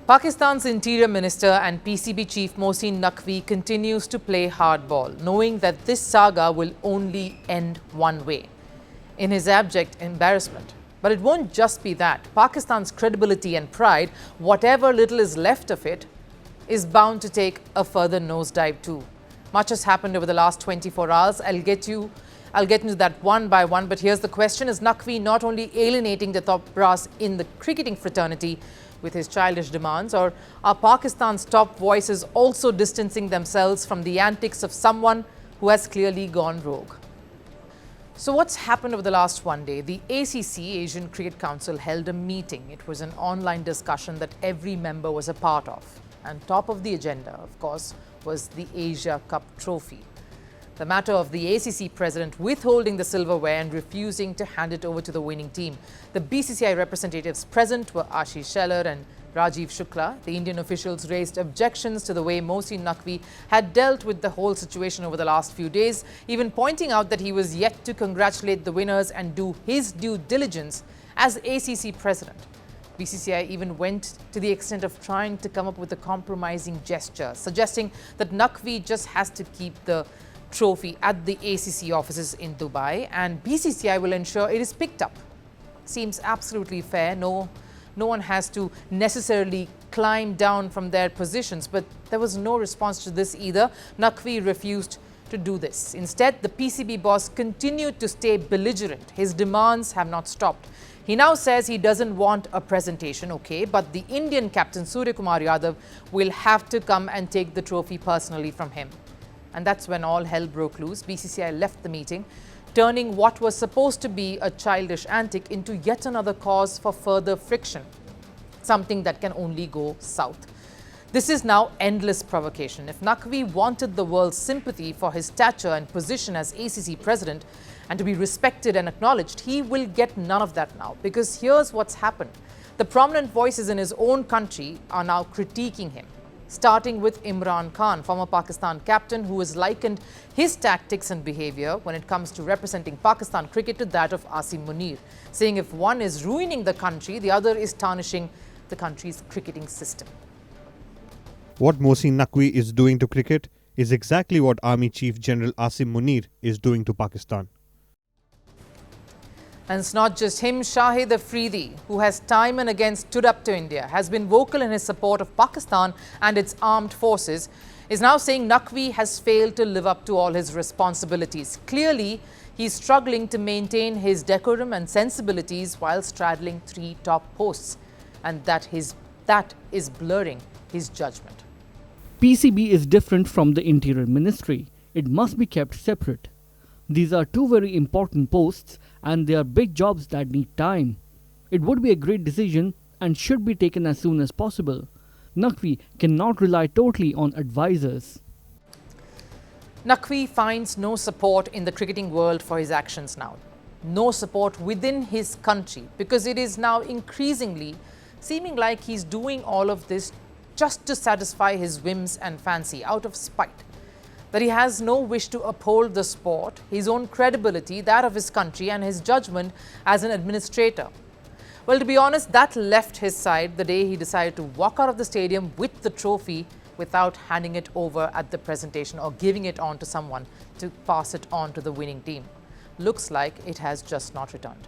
Pakistan's Interior Minister and PCB Chief Mohsin Naqvi continues to play hardball, knowing that this saga will only end one way, in his abject embarrassment. But it won't just be that. Pakistan's credibility and pride, whatever little is left of it, is bound to take a further nosedive too. Much has happened over the last 24 hours. I'll get into that one by one, but here's the question. Is Naqvi not only alienating the top brass in the cricketing fraternity with his childish demands, or are Pakistan's top voices also distancing themselves from the antics of someone who has clearly gone rogue? So what's happened over the last one day? The ACC, Asian Cricket Council, held a meeting. It was an online discussion that every member was a part of. And top of the agenda, of course, was the Asia Cup trophy. The matter of the ACC president withholding the silverware and refusing to hand it over to the winning team. The BCCI representatives present were Ashish, Shelar and Rajiv, Shukla. The Indian officials raised objections to the way Mohsin Naqvi had dealt with the whole situation over the last few days, even pointing out that he was yet to congratulate the winners and do his due diligence as ACC president. BCCI even went to the extent of trying to come up with a compromising gesture, suggesting that Naqvi just has to keep the trophy at the ACC offices in Dubai and BCCI will ensure it is picked up. Seems absolutely fair. No one has to necessarily climb down from their positions, but there was no response to this either. Naqvi refused to do this. Instead, the PCB boss continued to stay belligerent. His demands have not stopped. He now says he doesn't want a presentation, okay, but the Indian captain Surya Kumar Yadav will have to come and take the trophy personally from him. And that's when all hell broke loose. BCCI left the meeting, turning what was supposed to be a childish antic into yet another cause for further friction, something that can only go south. This is now endless provocation. If Naqvi wanted the world's sympathy for his stature and position as ACC president and to be respected and acknowledged, he will get none of that now. Because here's what's happened. The prominent voices in his own country are now critiquing him, starting with Imran Khan, former Pakistan captain, who has likened his tactics and behavior when it comes to representing Pakistan cricket to that of Asim Munir, saying if one is ruining the country, the other is tarnishing the country's cricketing system. What Mohsin Naqvi is doing to cricket is exactly what Army Chief General Asim Munir is doing to Pakistan. And it's not just him. Shahid Afridi, who has time and again stood up to India, has been vocal in his support of Pakistan and its armed forces, is now saying Naqvi has failed to live up to all his responsibilities. Clearly, he's struggling to maintain his decorum and sensibilities while straddling three top posts. And that is blurring his judgment. PCB is different from the Interior Ministry. It must be kept separate. These are two very important posts and they are big jobs that need time. It would be a great decision and should be taken as soon as possible. Naqvi cannot rely totally on advisors. Naqvi finds no support in the cricketing world for his actions now. No support within his country, because it is now increasingly seeming like he's doing all of this just to satisfy his whims and fancy, out of spite. That he has no wish to uphold the sport, his own credibility, that of his country and his judgment as an administrator. Well, to be honest, that left his side the day he decided to walk out of the stadium with the trophy without handing it over at the presentation or giving it on to someone to pass it on to the winning team. Looks like it has just not returned.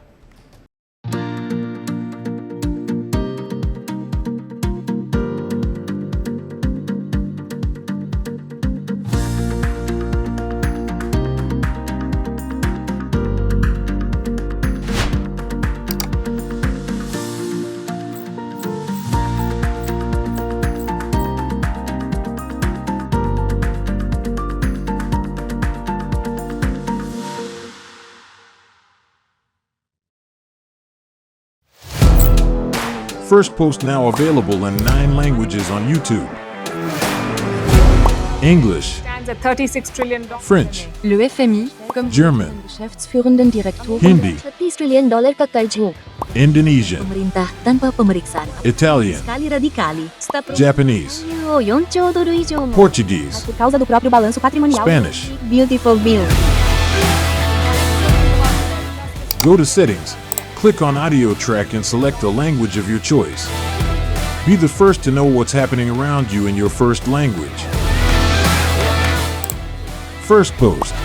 Firstpost now available in 9 languages on YouTube. English, Stands at $36 trillion. French, Le FMI, comme German, Geschäftsführenden Direktor, Hindi, $30 trillion ka karjo. Indonesian, Pemerintah tanpa pemeriksaan. Italian, Sekali radikali. Japanese, 4 兆ドル以上も Portuguese, por causa do próprio balanço patrimonial. Spanish. Beautiful bill. Go to Settings, click on Audio Track and select the language of your choice. Be the first to know what's happening around you in your first language. Firstpost.